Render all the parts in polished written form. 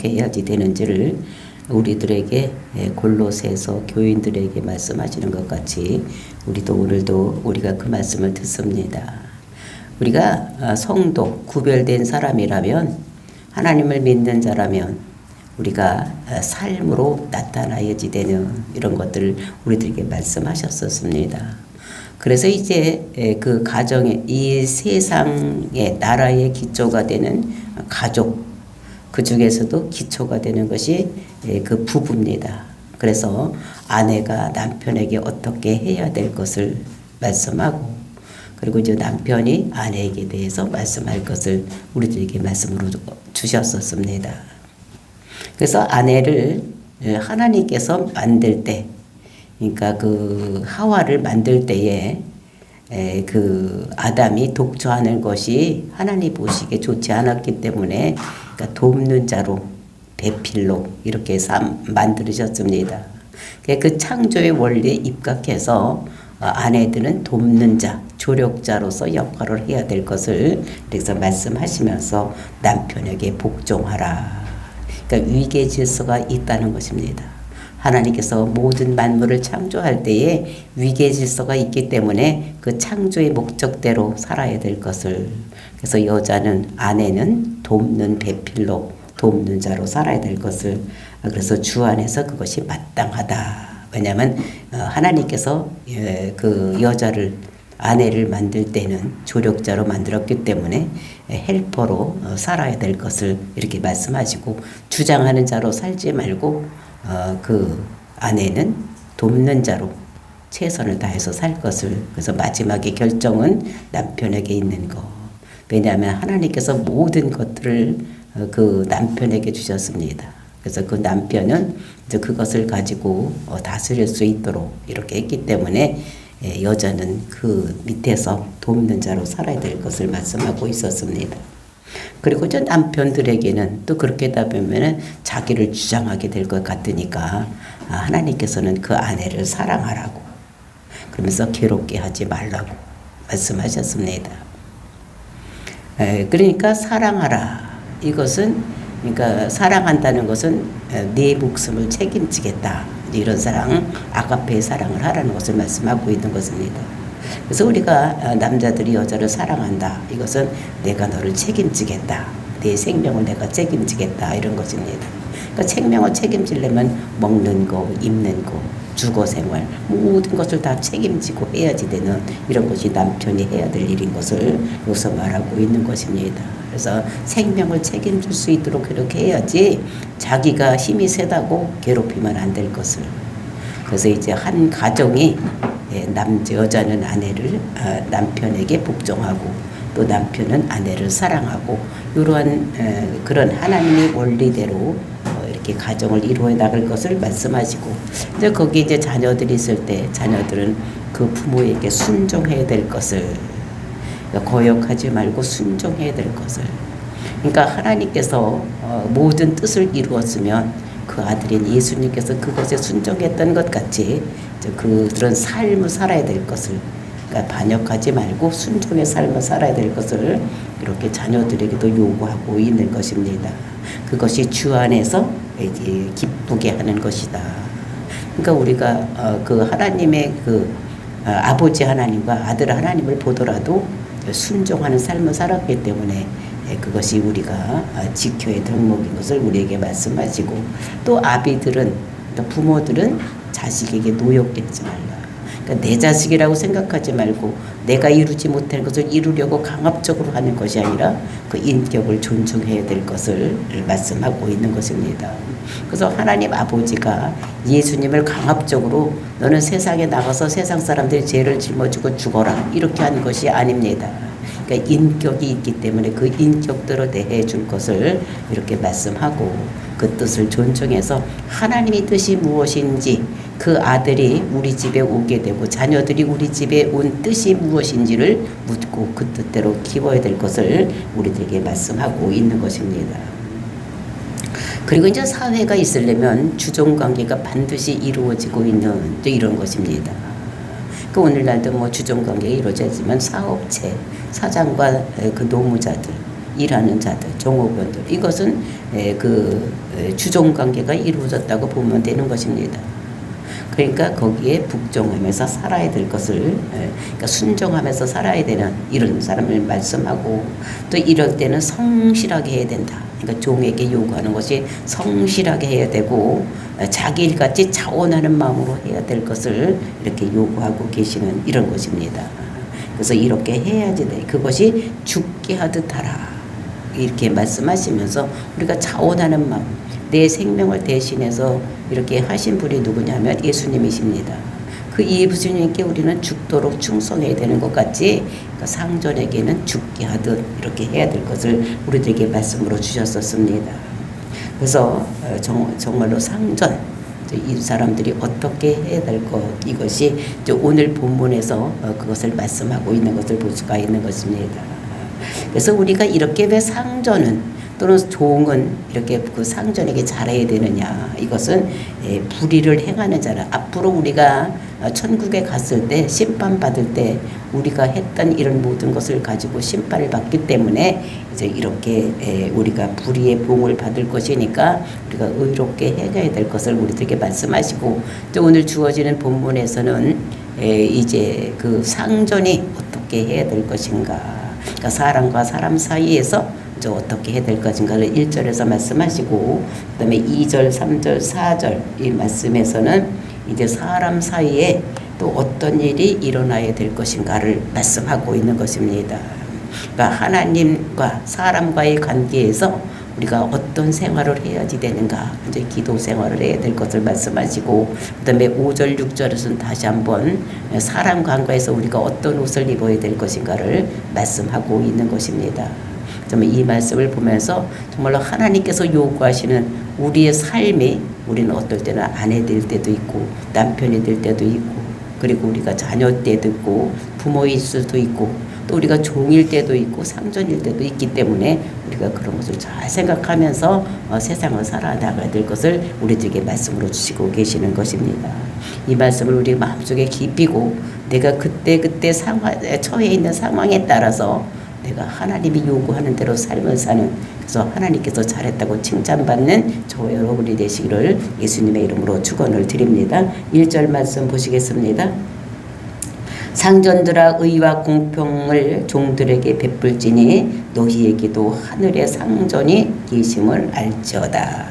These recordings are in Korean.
어떻게 해야지 되는지를 우리들에게 골로새서 교인들에게 말씀하시는 것 같이 우리도 오늘도 우리가 그 말씀을 듣습니다. 우리가 성도 구별된 사람이라면 하나님을 믿는 자라면 우리가 삶으로 나타나야지 되는 이런 것들을 우리들에게 말씀하셨었습니다. 그래서 이제 그 가정의 이 세상의 나라의 기초가 되는 가족, 그 중에서도 기초가 되는 것이 그 부부입니다. 그래서 아내가 남편에게 어떻게 해야 될 것을 말씀하고, 그리고 이제 남편이 아내에게 대해서 말씀할 것을 우리들에게 말씀으로 주셨었습니다. 그래서 아내를 하나님께서 만들 때, 그러니까 그 하와를 만들 때에 그 아담이 독초하는 것이 하나님 보시기에 좋지 않았기 때문에 그러니까 돕는 자로 배필로 이렇게 만들으셨습니다. 그 창조의 원리에 입각해서 아내들은 돕는 자, 조력자로서 역할을 해야 될 것을 그래서 말씀하시면서 남편에게 복종하라. 그러니까 위계 질서가 있다는 것입니다. 하나님께서 모든 만물을 창조할 때에 위계 질서가 있기 때문에 그 창조의 목적대로 살아야 될 것을, 그래서 여자는 아내는 돕는 배필로 돕는 자로 살아야 될 것을, 그래서 주 안에서 그것이 마땅하다. 왜냐하면 하나님께서 그 여자를 아내를 만들 때는 조력자로 만들었기 때문에 헬퍼로 살아야 될 것을 이렇게 말씀하시고, 주장하는 자로 살지 말고 그 아내는 돕는 자로 최선을 다해서 살 것을, 그래서 마지막에 결정은 남편에게 있는 것. 왜냐하면 하나님께서 모든 것들을 그 남편에게 주셨습니다. 그래서 그 남편은 이제 그것을 가지고 다스릴 수 있도록 이렇게 했기 때문에 여자는 그 밑에서 돕는 자로 살아야 될 것을 말씀하고 있었습니다. 그리고 저 남편들에게는 또 그렇게 하다 보면은 자기를 주장하게 될 것 같으니까 하나님께서는 그 아내를 사랑하라고, 그러면서 괴롭게 하지 말라고 말씀하셨습니다. 그러니까 사랑하라. 이것은 그러니까 사랑한다는 것은 내 목숨을 책임지겠다. 이런 사랑, 아가페의 사랑을 하라는 것을 말씀하고 있는 것입니다. 그래서 우리가 남자들이 여자를 사랑한다. 이것은 내가 너를 책임지겠다. 내 생명을 내가 책임지겠다. 이런 것입니다. 그러니까 생명을 책임지려면 먹는 거, 입는 거, 주거 생활 모든 것을 다 책임지고 해야지 되는 이런 것이 남편이 해야 될 일인 것을 여기서 말하고 있는 것입니다. 그래서 생명을 책임질 수 있도록 그렇게 해야지 자기가 힘이 세다고 괴롭히면 안 될 것을. 그래서 이제 한 가정이 여자는 아내를 남편에게 복종하고 또 남편은 아내를 사랑하고 이러한 그런 하나님의 원리대로 이렇게 가정을 이루어 나갈 것을 말씀하시고, 이제 거기 이제 자녀들이 있을 때 자녀들은 그 부모에게 순종해야 될 것을, 거역하지 말고 순종해야 될 것을. 그러니까 하나님께서 모든 뜻을 이루었으면 그 아들인 예수님께서 그것에 순종했던 것 같이 그런 삶을 살아야 될 것을, 그러니까 반역하지 말고 순종의 삶을 살아야 될 것을 이렇게 자녀들에게도 요구하고 있는 것입니다. 그것이 주 안에서 이제 기쁘게 하는 것이다. 그러니까 우리가 그 하나님의 그 아버지 하나님과 아들 하나님을 보더라도 순종하는 삶을 살았기 때문에 그것이 우리가 지켜야 덕목인 것을 우리에게 말씀하시고, 또 아비들은, 또 부모들은 자식에게 노역되지 말라. 그러니까 내 자식이라고 생각하지 말고 내가 이루지 못할 것을 이루려고 강압적으로 하는 것이 아니라 그 인격을 존중해야 될 것을 말씀하고 있는 것입니다. 그래서 하나님 아버지가 예수님을 강압적으로 너는 세상에 나가서 세상 사람들이 죄를 짊어지고 죽어라 이렇게 한 것이 아닙니다. 그러니까 인격이 있기 때문에 그 인격대로 대해 줄 것을 이렇게 말씀하고, 그 뜻을 존중해서 하나님의 뜻이 무엇인지, 그 아들이 우리 집에 오게 되고 자녀들이 우리 집에 온 뜻이 무엇인지를 묻고 그 뜻대로 키워야 될 것을 우리들에게 말씀하고 있는 것입니다. 그리고 이제 사회가 있으려면 주종관계가 반드시 이루어지고 있는 이런 것입니다. 그 오늘날도 뭐 주종관계가 이루어지지만 사업체, 사장과 그 노무자들, 일하는 자들, 종업원들, 이것은 주종 관계가 이루어졌다고 보면 되는 것입니다. 그러니까 거기에 복종하면서 살아야 될 것을, 그러니까 순종하면서 살아야 되는 이런 사람을 말씀하고, 또 이럴 때는 성실하게 해야 된다. 그러니까 종에게 요구하는 것이 성실하게 해야 되고, 자기 일같이 자원하는 마음으로 해야 될 것을 이렇게 요구하고 계시는 이런 것입니다. 그래서 이렇게 해야지 돼. 그것이 죽게 하듯 하라. 이렇게 말씀하시면서 우리가 자원하는 마음, 내 생명을 대신해서 이렇게 하신 분이 누구냐면 예수님이십니다. 그 예수님께 우리는 죽도록 충성해야 되는 것 같이, 그러니까 상전에게는 죽게 하듯 이렇게 해야 될 것을 우리들에게 말씀으로 주셨었습니다. 그래서 정말로 상전, 이 사람들이 어떻게 해야 될 것, 이것이 오늘 본문에서 그것을 말씀하고 있는 것을 볼 수가 있는 것입니다. 그래서 우리가 이렇게 왜 상전은 또는 종은 이렇게 그 상전에게 잘해야 되느냐, 이것은 불의를 행하는 자라. 앞으로 우리가 천국에 갔을 때 심판받을 때 우리가 했던 이런 모든 것을 가지고 심판을 받기 때문에 이제 이렇게 우리가 불의의 봉을 받을 것이니까 우리가 의롭게 행해야 될 것을 우리들에게 말씀하시고, 또 오늘 주어지는 본문에서는 이제 그 상전이 어떻게 해야 될 것인가, 그러니까 사람과 사람 사이에서 어떻게 해야 될 것인가를 1절에서 말씀하시고, 그 다음에 2절, 3절, 4절 이 말씀에서는 이제 사람 사이에 또 어떤 일이 일어나야 될 것인가를 말씀하고 있는 것입니다. 그러니까 하나님과 사람과의 관계에서 우리가 어떤 생활을 해야지 되는가, 이제 기도 생활을 해야 될 것을 말씀하시고, 그 다음에 5절, 6절에서는 다시 한번 사람 관계에서 우리가 어떤 옷을 입어야 될 것인가를 말씀하고 있는 것입니다. 이 말씀을 보면서 정말로 하나님께서 요구하시는 우리의 삶이, 우리는 어떨 때는 아내 될 때도 있고 남편이 될 때도 있고, 그리고 우리가 자녀 때도 있고 부모일 수도 있고, 또 우리가 종일 때도 있고 상전일 때도 있기 때문에 우리가 그런 것을 잘 생각하면서 세상을 살아나가야 될 것을 우리들에게 말씀으로 주시고 계시는 것입니다. 이 말씀을 우리 마음속에 깊이고, 내가 그때 상황에 처해 있는 상황에 따라서 내가 하나님이 요구하는 대로 삶을 사는, 그래서 하나님께서 잘했다고 칭찬받는 저와 여러분이 되시기를 예수님의 이름으로 축원을 드립니다. 1절 말씀 보시겠습니다. 상전들아, 의와 공평을 종들에게 베풀지니 너희에게도 하늘의 상전이 계심을 알지어다.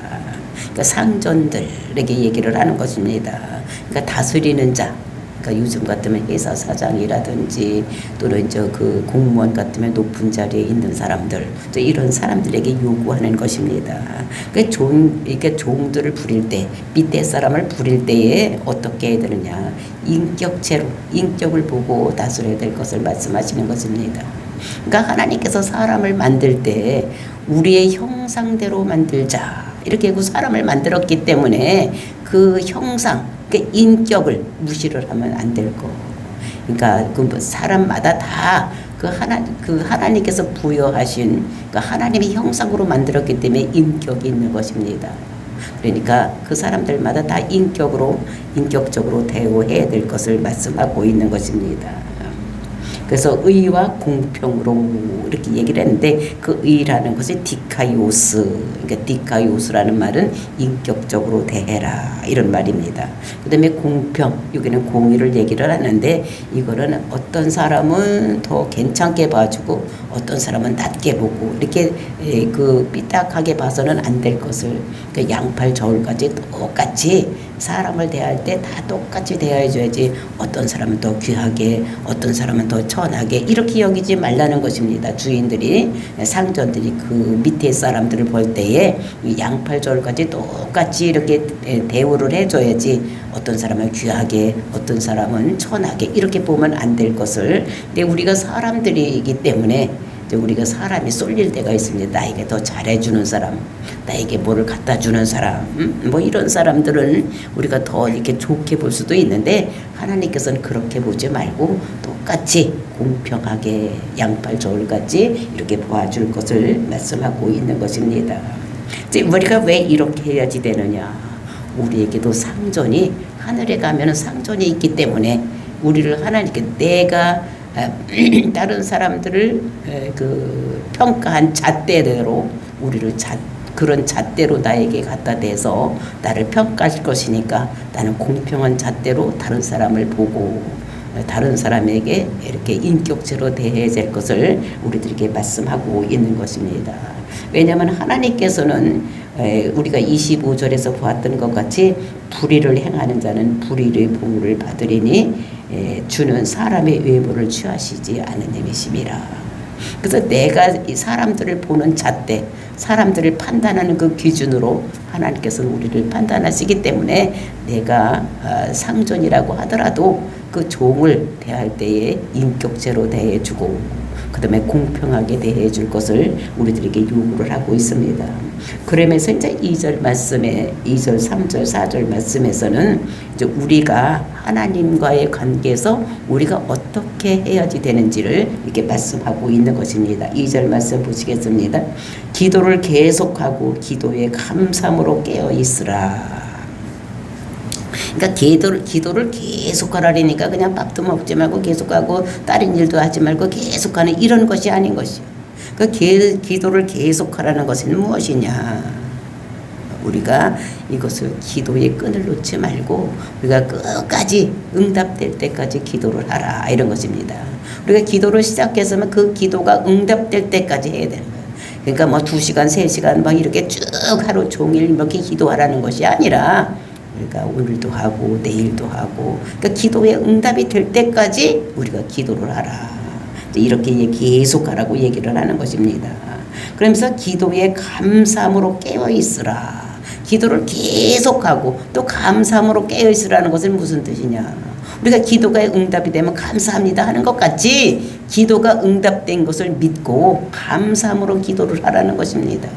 그러니까 상전들에게 얘기를 하는 것입니다. 그러니까 다스리는 자, 그러니까 요즘 같으면 회사 사장이라든지 또는 이제 그 공무원 같으면 높은 자리에 있는 사람들, 또 이런 사람들에게 요구하는 것입니다. 그러니까 종들을 부릴 때, 밑에 사람을 부릴 때에 어떻게 해야 되느냐, 인격체로, 인격을 보고 다스려야 될 것을 말씀하시는 것입니다. 그러니까 하나님께서 사람을 만들 때 우리의 형상대로 만들자, 이렇게 하고 사람을 만들었기 때문에 그 형상, 그 인격을 무시를 하면 안 될 거. 그러니까 그 사람마다 다 그 하나님께서 부여하신 그 하나님의 형상으로 만들었기 때문에 인격이 있는 것입니다. 그러니까 그 사람들마다 다 인격적으로 대우해야 될 것을 말씀하고 있는 것입니다. 그래서 의와 공평으로 이렇게 얘기를 했는데, 그 의라는 것이 디카이오스, 그러니까 디카이오스라는 말은 인격적으로 대해라, 이런 말입니다. 그 다음에 공평, 여기는 공의를 얘기를 하는데, 이거는 어떤 사람은 더 괜찮게 봐주고 어떤 사람은 낮게 보고, 이렇게 그 삐딱하게 봐서는 안 될 것을, 그 양팔 저울까지 똑같이 사람을 대할 때 다 똑같이 대해줘야지, 어떤 사람은 더 귀하게, 어떤 사람은 더 천하게 이렇게 여기지 말라는 것입니다. 주인들이, 상전들이 그 밑에 사람들을 볼 때에 양팔 저울까지 똑같이 이렇게 대우를 해줘야지, 어떤 사람은 귀하게, 어떤 사람은 천하게 이렇게 보면 안 될 것을. 근데 우리가 사람들이기 때문에 우리가 사람이 쏠릴 때가 있습니다. 나에게 더 잘해주는 사람, 나에게 뭐를 갖다 주는 사람, 뭐 이런 사람들은 우리가 더 이렇게 좋게 볼 수도 있는데, 하나님께서는 그렇게 보지 말고 똑같이 공평하게 양팔 저울같이 이렇게 보아줄 것을 말씀하고 있는 것입니다. 이제 우리가 왜 이렇게 해야지 되느냐? 우리에게도 상전이, 하늘에 가면 상전이 있기 때문에 우리를 하나님께, 내가 다른 사람들을 그 평가한 잣대대로 우리를 그런 잣대로 나에게 갖다 대서 나를 평가할 것이니까 나는 공평한 잣대로 다른 사람을 보고 다른 사람에게 이렇게 인격체로 대해야 될 것을 우리들에게 말씀하고 있는 것입니다. 왜냐하면 하나님께서는 우리가 25절에서 보았던 것 같이 불의를 행하는 자는 불의의 보응을 받으리니 주는 사람의 외모를 취하시지 않으님이심이라. 그래서 내가 이 사람들을 보는 잣대, 사람들을 판단하는 그 기준으로 하나님께서는 우리를 판단하시기 때문에 내가 상전이라고 하더라도 그 종을 대할 때에 인격체로 대해주고 그 다음에 공평하게 대해줄 것을 우리들에게 요구를 하고 있습니다. 그러면서 이제 2절 말씀에 2절, 3절, 4절 말씀에서는 이제 우리가 하나님과의 관계에서 우리가 어떻게 해야지 되는지를 이렇게 말씀하고 있는 것입니다. 2절 말씀 보시겠습니다. 기도를 계속하고 기도에 감사함으로 깨어 있으라. 그러니까 기도를 계속 하라니까 그냥 밥도 먹지 말고 계속하고 다른 일도 하지 말고 계속하는 이런 것이 아닌 것이요. 그 기도를 계속하라는 것은 무엇이냐? 우리가 이것을 기도의 끈을 놓지 말고 우리가 끝까지 응답될 때까지 기도를 하라 이런 것입니다. 우리가 기도를 시작했으면 그 기도가 응답될 때까지 해야 되는 거예요. 그러니까 뭐 2시간, 3시간 막 이렇게 쭉 하루 종일 이렇게 기도하라는 것이 아니라 그러니까 오늘도 하고 내일도 하고 그러니까 기도의 응답이 될 때까지 우리가 기도를 하라. 이렇게 계속하라고 얘기를 하는 것입니다. 그러면서 기도에 감사함으로 깨어 있으라. 기도를 계속하고 또 감사함으로 깨어 있으라는 것은 무슨 뜻이냐? 우리가 기도가 응답이 되면 감사합니다 하는 것 같이 기도가 응답된 것을 믿고 감사함으로 기도를 하라는 것입니다.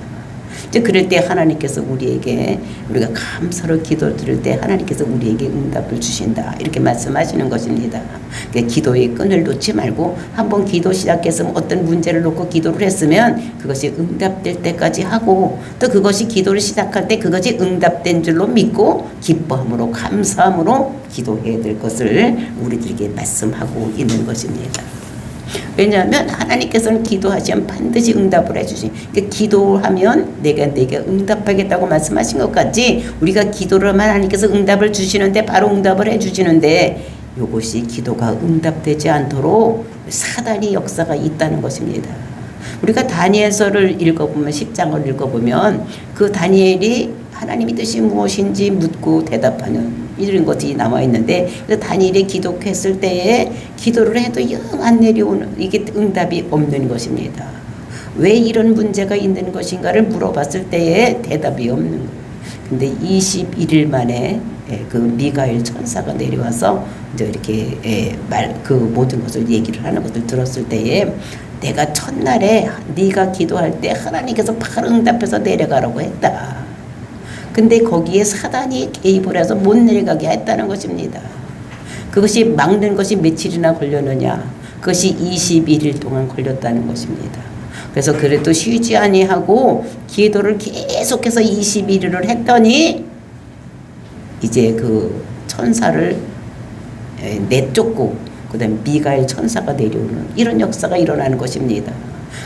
이제 그럴 때 하나님께서 우리에게 우리가 감사로 기도 드릴 때 하나님께서 우리에게 응답을 주신다 이렇게 말씀하시는 것입니다. 그러니까 기도의 끈을 놓지 말고 한번 기도 시작했으면 어떤 문제를 놓고 기도를 했으면 그것이 응답될 때까지 하고 또 그것이 기도를 시작할 때 그것이 응답된 줄로 믿고 기뻐함으로 감사함으로 기도해야 될 것을 우리들에게 말씀하고 있는 것입니다. 왜냐하면 하나님께서는 기도하시면 반드시 응답을 해주신 그러니까 기도하면 내가 응답하겠다고 말씀하신 것 같이 우리가 기도를 하면 하나님께서 응답을 주시는데 바로 응답을 해주시는데 이것이 기도가 응답되지 않도록 사단이 역사가 있다는 것입니다. 우리가 다니엘서를 읽어보면 10장을 읽어보면 그 다니엘이 하나님의 뜻이 무엇인지 묻고 대답하는 이런 것이 나와 있는데 다니엘이 기도했을 때에 기도를 해도 영 안 내려오는 이게 응답이 없는 것입니다. 왜 이런 문제가 있는 것인가를 물어봤을 때에 대답이 없는 거예요. 근데 21일 만에 그 미가엘 천사가 내려와서 이제 이렇게 그 모든 것을 얘기를 하는 것을 들었을 때에 내가 첫날에 네가 기도할 때 하나님께서 바로 응답해서 내려가라고 했다. 근데 거기에 사단이 개입을 해서 못 내려가게 했다는 것입니다. 그것이 막는 것이 며칠이나 걸렸느냐? 그것이 21일 동안 걸렸다는 것입니다. 그래서 그래도 쉬지 아니하고 기도를 계속해서 21일을 했더니 이제 그 천사를 내쫓고 그다음에 미가엘 천사가 내려오는 이런 역사가 일어나는 것입니다.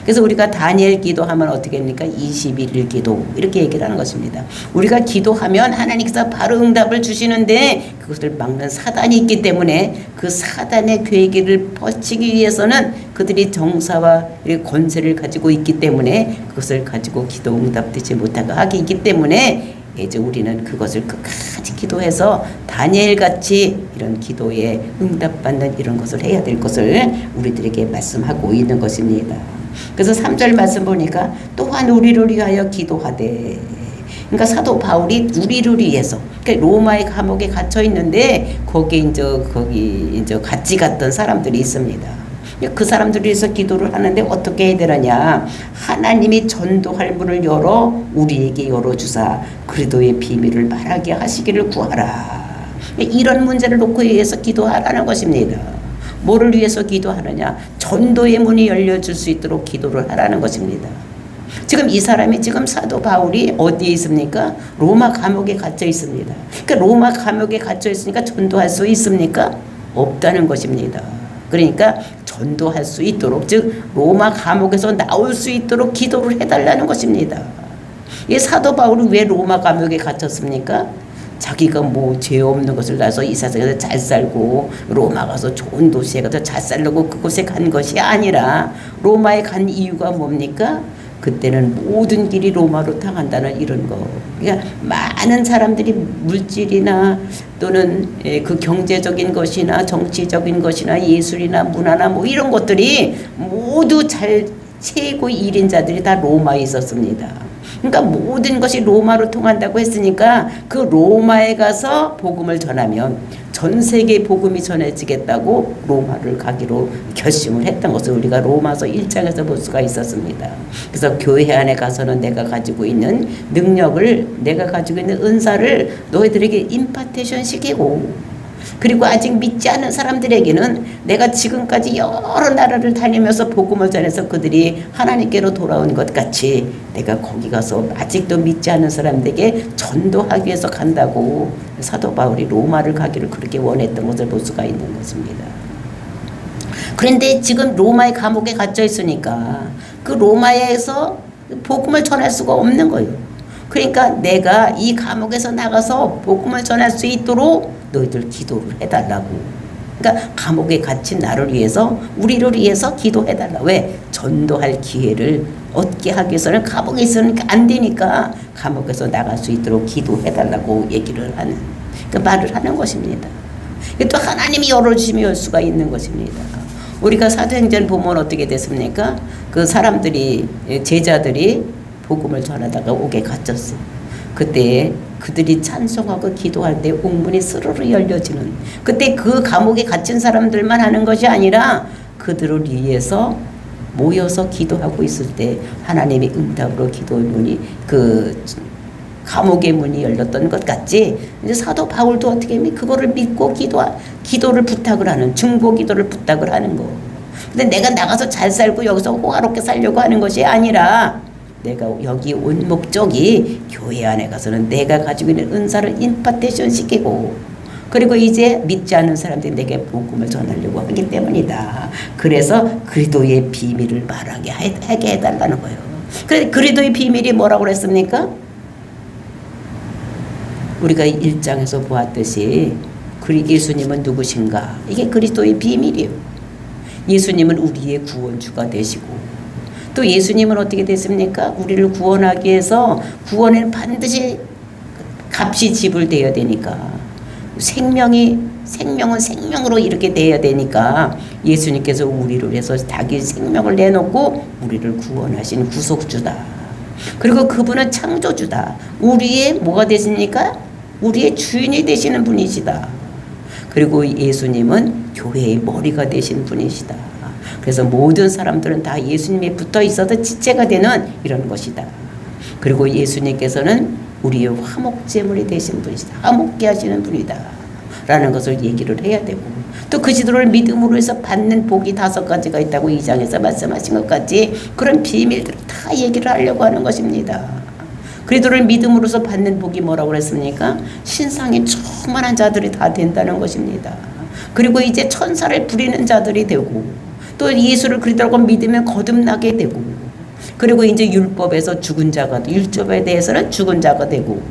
그래서 우리가 다니엘 기도하면 어떻게 합니까? 21일 기도 이렇게 얘기를 하는 것입니다. 우리가 기도하면 하나님께서 바로 응답을 주시는데 그것을 막는 사단이 있기 때문에 그 사단의 계획을 뻗치기 위해서는 그들이 정사와 권세를 가지고 있기 때문에 그것을 가지고 기도 응답되지 못하게 하기 있기 때문에 이제 우리는 그것을 끝까지 기도해서 다니엘같이 이런 기도에 응답받는 이런 것을 해야 될 것을 우리들에게 말씀하고 있는 것입니다. 그래서 3절 말씀 보니까 또한 우리를 위하여 기도하되 그러니까 사도 바울이 우리를 위해서 그러니까 로마의 감옥에 갇혀 있는데 거기 이제 같이 갔던 사람들이 있습니다. 그 사람들을 위해서 기도를 하는데 어떻게 해야 되느냐 하나님이 전도할 문을 열어 우리에게 열어주사 그리도의 비밀을 말하게 하시기를 구하라. 이런 문제를 놓고 위해서 기도하라는 것입니다. 뭐를 위해서 기도하느냐 전도의 문이 열려줄 수 있도록 기도를 하라는 것입니다. 지금 이 사람이 지금 사도 바울이 어디에 있습니까? 로마 감옥에 갇혀 있습니다. 그러니까 로마 감옥에 갇혀 있으니까 전도할 수 있습니까? 없다는 것입니다. 그러니까 전도할 수 있도록 즉 로마 감옥에서 나올 수 있도록 기도를 해달라는 것입니다. 이 사도 바울이 왜 로마 감옥에 갇혔습니까? 자기가 뭐 죄 없는 것을 나서 이 세상에서 잘 살고 로마 가서 좋은 도시에 가서 잘 살려고 그곳에 간 것이 아니라 로마에 간 이유가 뭡니까? 그때는 모든 길이 로마로 향한다는 이런 거. 그러니까 많은 사람들이 물질이나 또는 그 경제적인 것이나 정치적인 것이나 예술이나 문화나 뭐 이런 것들이 모두 잘 최고 1인자들이 다 로마에 있었습니다. 그러니까 모든 것이 로마로 통한다고 했으니까 그 로마에 가서 복음을 전하면 전 세계 복음이 전해지겠다고 로마를 가기로 결심을 했던 것을 우리가 로마서 1장에서 볼 수가 있었습니다. 그래서 교회 안에 가서는 내가 가지고 있는 능력을, 내가 가지고 있는 은사를 너희들에게 임파테이션 시키고, 그리고 아직 믿지 않은 사람들에게는 내가 지금까지 여러 나라를 다니면서 복음을 전해서 그들이 하나님께로 돌아온 것 같이 내가 거기 가서 아직도 믿지 않는 사람들에게 전도하기 위해서 간다고 사도 바울이 로마를 가기를 그렇게 원했던 것을 볼 수가 있는 것입니다. 그런데 지금 로마의 감옥에 갇혀 있으니까 그 로마에서 복음을 전할 수가 없는 거예요. 그러니까 내가 이 감옥에서 나가서 복음을 전할 수 있도록 너희들 기도를 해달라고. 그러니까 감옥에 갇힌 나를 위해서, 우리를 위해서 기도해달라. 왜? 전도할 기회를 얻게 하기 위해서는 감옥에 있으니까 안 되니까 감옥에서 나갈 수 있도록 기도해달라고 얘기를 하는, 그 말을 하는 것입니다. 또 하나님이 열어주시면 열 수가 있는 것입니다. 우리가 사도행전 보면 어떻게 됐습니까? 그 사람들이, 제자들이 복음을 전하다가 옥에 갇혔어. 그때 그들이 찬송하고 기도할 때 옥문이 스르르 열려지는, 그때 그 감옥에 갇힌 사람들만 하는 것이 아니라 그들을 위해서 모여서 기도하고 있을 때 하나님의 응답으로 기도의 문이, 그 감옥의 문이 열렸던 것 같지. 이제 사도 바울도 어떻게 하면 그거를 믿고 기도를 부탁을 하는, 중보 기도를 부탁을 하는 거. 근데 내가 나가서 잘 살고 여기서 호화롭게 살려고 하는 것이 아니라 내가 여기 온 목적이 교회 안에 가서는 내가 가지고 있는 은사를 임파테이션 시키고, 그리고 이제 믿지 않는 사람들이 내게 복음을 전하려고 하기 때문이다. 그래서 그리스도의 비밀을 말하게 하게 해달라는 거예요. 그래, 그리스도의 비밀이 뭐라고 그랬습니까? 우리가 1장에서 보았듯이 예수님은 누구신가? 이게 그리스도의 비밀이에요. 예수님은 우리의 구원주가 되시고, 또 예수님은 어떻게 됐습니까? 우리를 구원하기 위해서 구원에는 반드시 값이 지불되어야 되니까, 생명은 생명으로 이렇게 돼야 되니까 예수님께서 우리를 위해서 자기 생명을 내놓고 우리를 구원하신 구속주다. 그리고 그분은 창조주다. 우리의 뭐가 되십니까? 우리의 주인이 되시는 분이시다. 그리고 예수님은 교회의 머리가 되신 분이시다. 그래서 모든 사람들은 다 예수님에 붙어 있어도 지체가 되는 이런 것이다. 그리고 예수님께서는 우리의 화목제물이 되신 분이시다. 화목게 하시는 분이다. 라는 것을 얘기를 해야 되고, 또 그리스도를 믿음으로 해서 받는 복이 5가지가 있다고 2장에서 말씀하신 것 같이 그런 비밀들을 다 얘기를 하려고 하는 것입니다. 그리스도를 믿음으로서 받는 복이 뭐라고 그랬습니까? 신상이 충만한 자들이 다 된다는 것입니다. 그리고 이제 천사를 부리는 자들이 되고, 또 예수를 그리스도라고 믿으면 거듭나게 되고, 그리고 이제 율법에서 죽은 자가, 율법에 대해서는 죽은 자가 되고,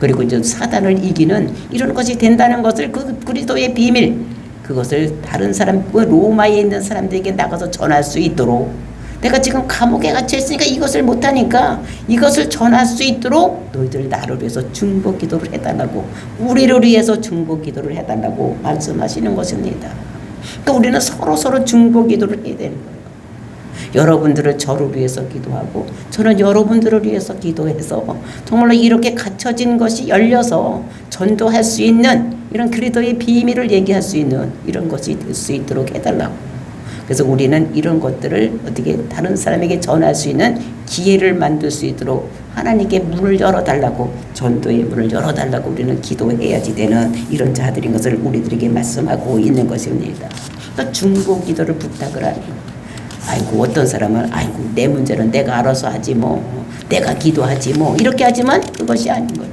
그리고 이제 사단을 이기는 이런 것이 된다는 것을, 그 그리스도의 비밀, 그것을 다른 사람, 로마에 있는 사람들에게 나가서 전할 수 있도록, 내가 지금 감옥에 갇혀 있으니까 이것을 못하니까 이것을 전할 수 있도록 너희들 나를 위해서 중보 기도를 해달라고, 우리를 위해서 중보 기도를 해달라고 말씀하시는 것입니다. 그러니까 우리는 서로 중보 기도를 해야 되는 거예요. 여러분들을 저를 위해서 기도하고 저는 여러분들을 위해서 기도해서 정말로 이렇게 갇혀진 것이 열려서 전도할 수 있는 이런 그리스도의 비밀을 얘기할 수 있는 이런 것이 될 수 있도록 해달라고. 그래서 우리는 이런 것들을 어떻게 다른 사람에게 전할 수 있는 기회를 만들 수 있도록 하나님께 문을 열어달라고, 전도의 문을 열어달라고 우리는 기도해야지 되는 이런 자들인 것을 우리들에게 말씀하고 있는 것입니다. 또 중보 기도를 부탁을 하는 거예요. 아이고, 어떤 사람은 아이고 내 문제는 내가 알아서 하지 뭐, 내가 기도하지 뭐, 이렇게 하지만 그것이 아닌 거예요.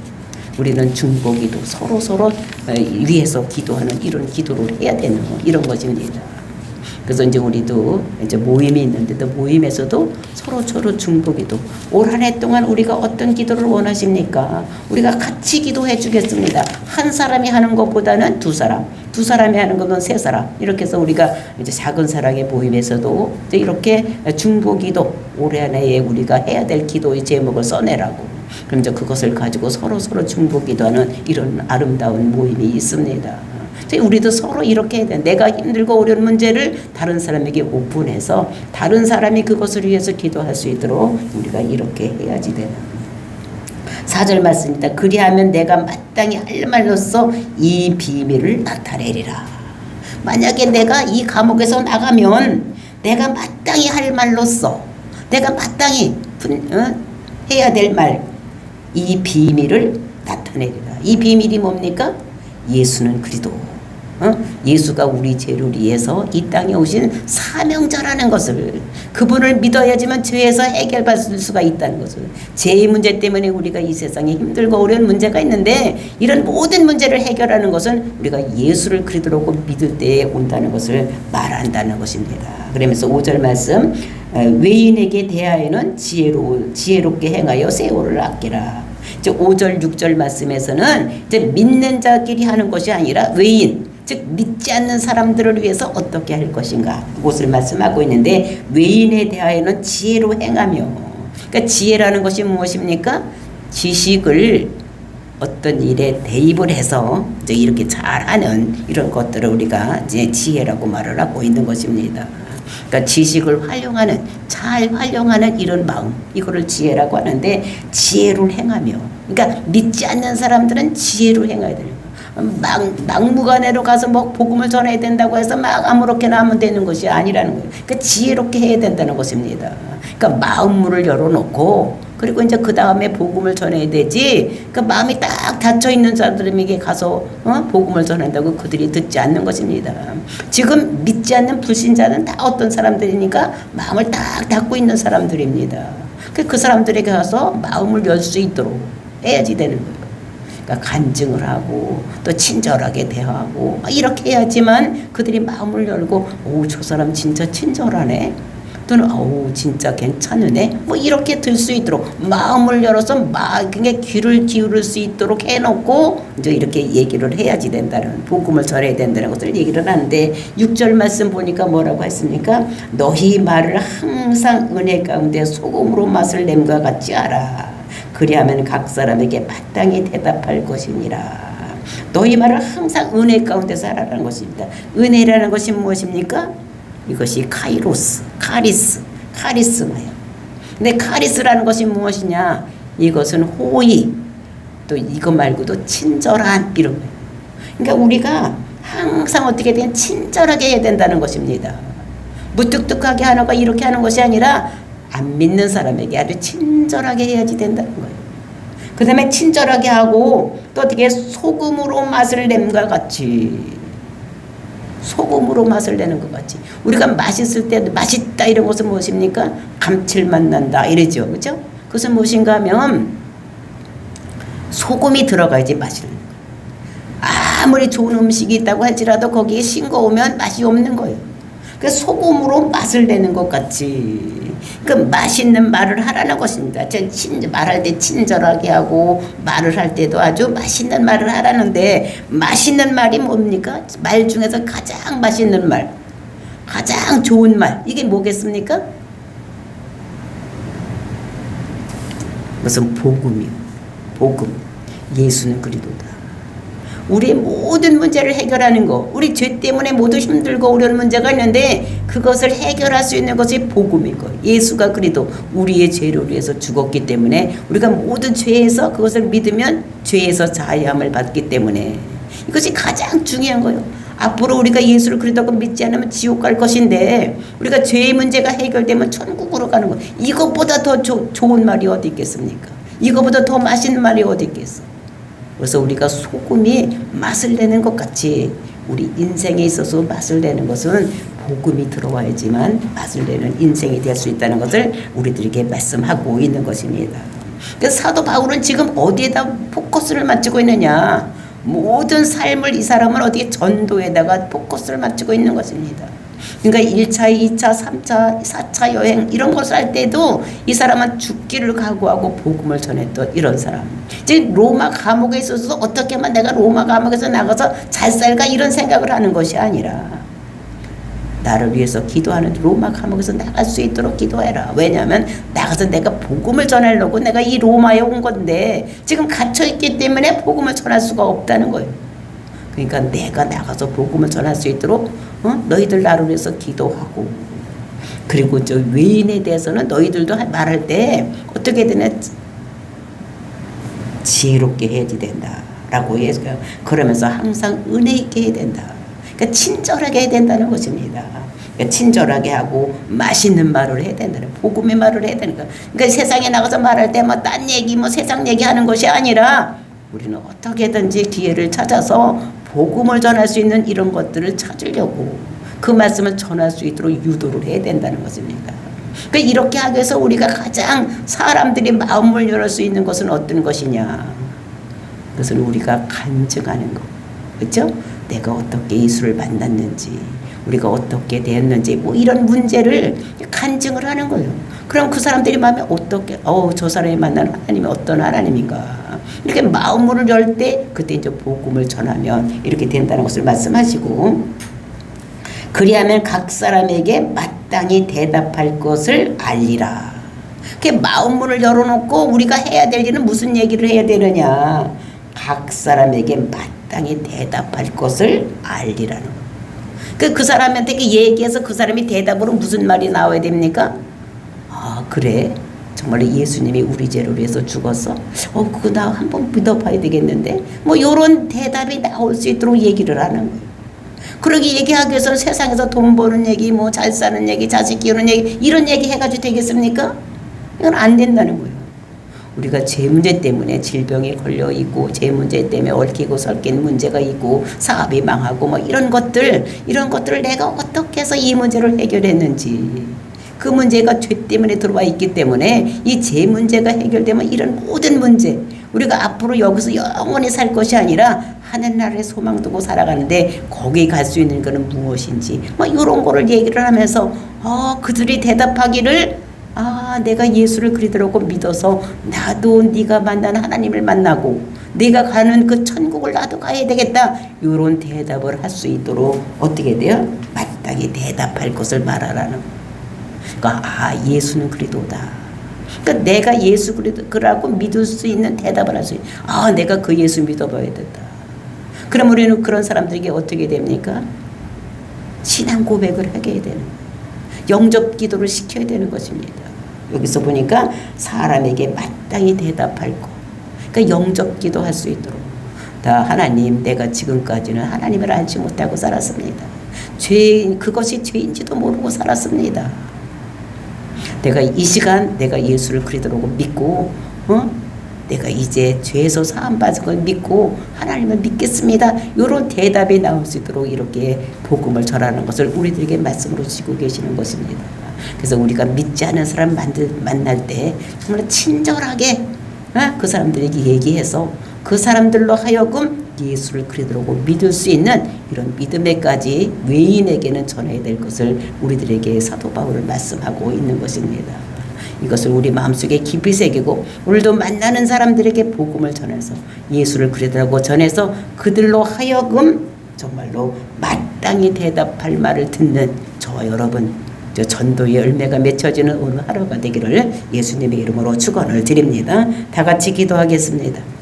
우리는 중보 기도, 서로 위해서 기도하는 이런 기도를 해야 되는 이런 것입니다. 그래서 이제 우리도 이제 모임이 있는데도 모임에서도 서로 중보기도. 올 한 해 동안 우리가 어떤 기도를 원하십니까? 우리가 같이 기도해 주겠습니다. 한 사람이 하는 것보다는 두 사람이 하는 것은 세 사람. 이렇게 해서 우리가 이제 작은 사랑의 모임에서도 이제 이렇게 중보기도 올해 한 해에 우리가 해야 될 기도의 제목을 써내라고. 그럼 이제 그것을 가지고 서로 중보기도하는 이런 아름다운 모임이 있습니다. 우리도 서로 이렇게 해야 돼. 내가 힘들고 어려운 문제를 다른 사람에게 오픈해서 다른 사람이 그것을 위해서 기도할 수 있도록 우리가 이렇게 해야지 되는. 4절 말씀입니다. 그리하면 내가 마땅히 할 말로써 이 비밀을 나타내리라. 만약에 내가 이 감옥에서 나가면 내가 마땅히 할 말로써 내가 마땅히 해야 될 말, 이 비밀을 나타내리라. 이 비밀이 뭡니까? 예수는 그리스도. 예수가 우리 죄를 위해서 이 땅에 오신 사명자라는 것을, 그분을 믿어야지만 죄에서 해결받을 수가 있다는 것을. 죄의 문제 때문에 우리가 이 세상에 힘들고 어려운 문제가 있는데 이런 모든 문제를 해결하는 것은 우리가 예수를 그리스도로 믿을 때에 온다는 것을 말한다는 것입니다. 그러면서 5절 말씀, 외인에게 대하여는 지혜롭게 행하여 세월을 아끼라. 이제 5절 6절 말씀에서는 이제 믿는 자끼리 하는 것이 아니라 외인, 즉 믿지 않는 사람들을 위해서 어떻게 할 것인가, 그것을 말씀하고 있는데, 외인에 대하여는 지혜로 행하며. 그러니까 지혜라는 것이 무엇입니까? 지식을 어떤 일에 대입을 해서 이제 이렇게 잘하는 이런 것들을 우리가 이제 지혜라고 말을 하고 있는 것입니다. 그러니까 지식을 활용하는, 잘 활용하는 이런 마음, 이거를 지혜라고 하는데, 지혜를 행하며. 그러니까 믿지 않는 사람들은 지혜로 행해야 돼요. 막무가내로 가서 뭐 복음을 전해야 된다고 해서 막 아무렇게나 하면 되는 것이 아니라는 거예요. 그러니까 지혜롭게 해야 된다는 것입니다. 그러니까 마음문을 열어놓고, 그리고 이제 그 다음에 복음을 전해야 되지. 그러니까 마음이 딱 닫혀 있는 사람에게 가서 복음을 전한다고 그들이 듣지 않는 것입니다. 지금 믿지 않는 불신자는 다 어떤 사람들이니까 마음을 딱 닫고 있는 사람들입니다. 그 사람들에게 가서 마음을 열 수 있도록 해야지 되는 거예요. 그러니까 간증을 하고 또 친절하게 대하고 이렇게 해야지만 그들이 마음을 열고, 오, 저 사람 진짜 친절하네, 또는 오, 진짜 괜찮으네, 뭐 이렇게 들 수 있도록 마음을 열어서 그게 귀를 기울일 수 있도록 해놓고 이제 이렇게 얘기를 해야지 된다는, 복음을 전해야 된다는 것을 얘기를 하는데, 6절 말씀 보니까 뭐라고 했습니까? 너희 말을 항상 은혜 가운데 소금으로 맛을 냄과 같이 알아. 그리하면 각 사람에게 마땅히 대답할 것이니라. 너희 말을 항상 은혜 가운데서 하라는 것입니다. 은혜라는 것이 무엇입니까? 이것이 카이로스, 카리스마예요. 근데 카리스라는 것이 무엇이냐? 이것은 호의, 또 이거 말고도 친절한, 이런 거예요. 그러니까 우리가 항상 어떻게 되면 친절하게 해야 된다는 것입니다. 무뚝뚝하게 하는 거, 이렇게 하는 것이 아니라 안 믿는 사람에게 아주 친절하게 해야지 된다는 거예요. 그 다음에 친절하게 하고, 또 어떻게 소금으로 맛을 냄과 같이, 소금으로 맛을 내는 것 같이. 우리가 맛있을 때 맛있다 이런 것은 무엇입니까? 감칠맛 난다 이러죠, 그죠? 그것은 무엇인가 하면 소금이 들어가야지 맛이 나는 거예요. 아무리 좋은 음식이 있다고 할지라도 거기에 싱거우면 맛이 없는 거예요. 그래서 소금으로 맛을 내는 것 같이 그 맛있는 말을 하라는 것입니다. 말할 때 친절하게 하고, 말을 할 때도 아주 맛있는 말을 하라는데, 맛있는 말이 뭡니까? 말 중에서 가장 맛있는 말, 가장 좋은 말, 이게 뭐겠습니까? 무슨 복음이요. 복음. 예수는 그리스도다. 우리의 모든 문제를 해결하는 거, 우리 죄 때문에 모두 힘들고 어려운 문제가 있는데 그것을 해결할 수 있는 것이 복음인 거예요. 예수가 그리스도 우리의 죄를 위해서 죽었기 때문에 우리가 모든 죄에서 그것을 믿으면 죄에서 자유함을 받기 때문에 이것이 가장 중요한 거예요. 앞으로 우리가 예수를 그리스도로 믿지 않으면 지옥 갈 것인데, 우리가 죄의 문제가 해결되면 천국으로 가는 거예요. 이것보다 더 좋은 말이 어디 있겠습니까? 이것보다 더 맛있는 말이 어디 있겠어? 그래서 우리가 소금이 맛을 내는 것 같이 우리 인생에 있어서 맛을 내는 것은 복음이 들어와야지만 맛을 내는 인생이 될 수 있다는 것을 우리들에게 말씀하고 있는 것입니다. 그래서 사도 바울은 지금 어디에다 포커스를 맞추고 있느냐? 모든 삶을 이 사람은 어디에 전도에다가 포커스를 맞추고 있는 것입니다. 그러니까 1차, 2차, 3차, 4차 여행 이런 것을 할 때도 이 사람은 죽기를 각오하고 복음을 전했던 이런 사람. 즉 로마 감옥에 있어서 어떻게 하면 내가 로마 감옥에서 나가서 잘 살까 이런 생각을 하는 것이 아니라 나를 위해서 기도하는 로마 감옥에서 나갈 수 있도록 기도해라. 왜냐하면 나가서 내가 복음을 전하려고 내가 이 로마에 온 건데 지금 갇혀있기 때문에 복음을 전할 수가 없다는 거예요. 그러니까 내가 나가서 복음을 전할 수 있도록 너희들 나를 위해서 기도하고, 그리고 저 외인에 대해서는 너희들도 말할 때 어떻게 되냐, 지혜롭게 해야 된다라고 해서 그러면서 항상 은혜 있게 해야 된다. 그러니까 친절하게 해야 된다는 것입니다. 그러니까 친절하게 하고 맛있는 말을 해야 된다는, 복음의 말을 해야 되는 거야. 그러니까 세상에 나가서 말할 때 뭐 딴 얘기 뭐 세상 얘기하는 것이 아니라 우리는 어떻게든지 기회를 찾아서 복음을 전할 수 있는 이런 것들을 찾으려고 그 말씀을 전할 수 있도록 유도를 해야 된다는 것입니다. 그러니까 이렇게 하기 위해서 우리가 가장 사람들이 마음을 열을 수 있는 것은 어떤 것이냐, 그것은 우리가 간증하는 것, 그렇죠? 내가 어떻게 예수를 만났는지, 우리가 어떻게 되었는지 뭐 이런 문제를 간증을 하는 거예요. 그럼 그 사람들이 마음에 어떻게 저 사람이 만난 하나님이 어떤 하나님인가, 이렇게 마음을 열 때 그때 이제 복음을 전하면 이렇게 된다는 것을 말씀하시고, 그리하면 각 사람에게 마땅히 대답할 것을 알리라. 그 마음문을 열어놓고 우리가 해야 될 일은 무슨 얘기를 해야 되느냐, 각 사람에게 마땅히 대답할 것을 알리라는 거예요. 그 사람한테 얘기해서 그 사람이 대답으로 무슨 말이 나와야 됩니까? 아 그래? 정말 예수님이 우리 죄를 위해서 죽었어? 그거 나 한번 믿어봐야 되겠는데? 뭐 요런 대답이 나올 수 있도록 얘기를 하는 거예요. 그러기 얘기하기 위해서 세상에서 돈 버는 얘기, 뭐 잘 사는 얘기, 자식 키우는 얘기 이런 얘기 해가지고 되겠습니까? 이건 안 된다는 거예요. 우리가 죄 문제 때문에 질병에 걸려 있고, 죄 문제 때문에 얽히고 설킨 문제가 있고, 사업이 망하고 뭐 이런 것들을 내가 어떻게 해서 이 문제를 해결했는지, 그 문제가 죄 때문에 들어와 있기 때문에 이 죄 문제가 해결되면 이런 모든 문제, 우리가 앞으로 여기서 영원히 살 것이 아니라 하늘나라에 소망 두고 살아가는데 거기 갈 수 있는 것은 무엇인지 뭐 이런 거를 얘기를 하면서 그들이 대답하기를 내가 예수를 그리스도라고 믿어서 나도 네가 만난 하나님을 만나고 네가 가는 그 천국을 나도 가야 되겠다, 이런 대답을 할 수 있도록 어떻게 돼요? 마땅히 대답할 것을 말하라는 거예요. 그러니까 예수는 그리스도다. 그러니까 내가 예수 그리스도라고 믿을 수 있는 대답을 할 수 있는, 내가 그 예수 믿어봐야 된다. 그럼 우리는 그런 사람들에게 어떻게 됩니까? 신앙 고백을 하게 해야 되는 거예요. 영접 기도를 시켜야 되는 것입니다. 여기서 보니까 사람에게 마땅히 대답할 것, 그러니까 영접 기도할 수 있도록, 하나님 내가 지금까지는 하나님을 알지 못하고 살았습니다. 그것이 죄인지도 모르고 살았습니다. 내가 이 시간 내가 예수를 그리스도라고 믿고 내가 이제 죄에서 사함받은 걸 믿고 하나님을 믿겠습니다, 이런 대답이 나올 수 있도록 이렇게 복음을 전하는 것을 우리들에게 말씀으로 주시고 계시는 것입니다. 그래서 우리가 믿지 않은 사람 만날 때 정말 친절하게 그 사람들에게 얘기해서 그 사람들로 하여금 예수를 그리스도라고 믿을 수 있는 이런 믿음에까지 외인에게는 전해야 될 것을 우리들에게 사도 바울은 말씀하고 있는 것입니다. 이것을 우리 마음속에 깊이 새기고 오늘도 만나는 사람들에게 복음을 전해서 예수를 그리스도라고 전해서 그들로 하여금 정말로 마땅히 대답할 말을 듣는 저와 여러분, 저 전도의 열매가 맺혀지는 오늘 하루가 되기를 예수님의 이름으로 축원을 드립니다. 다 같이 기도하겠습니다.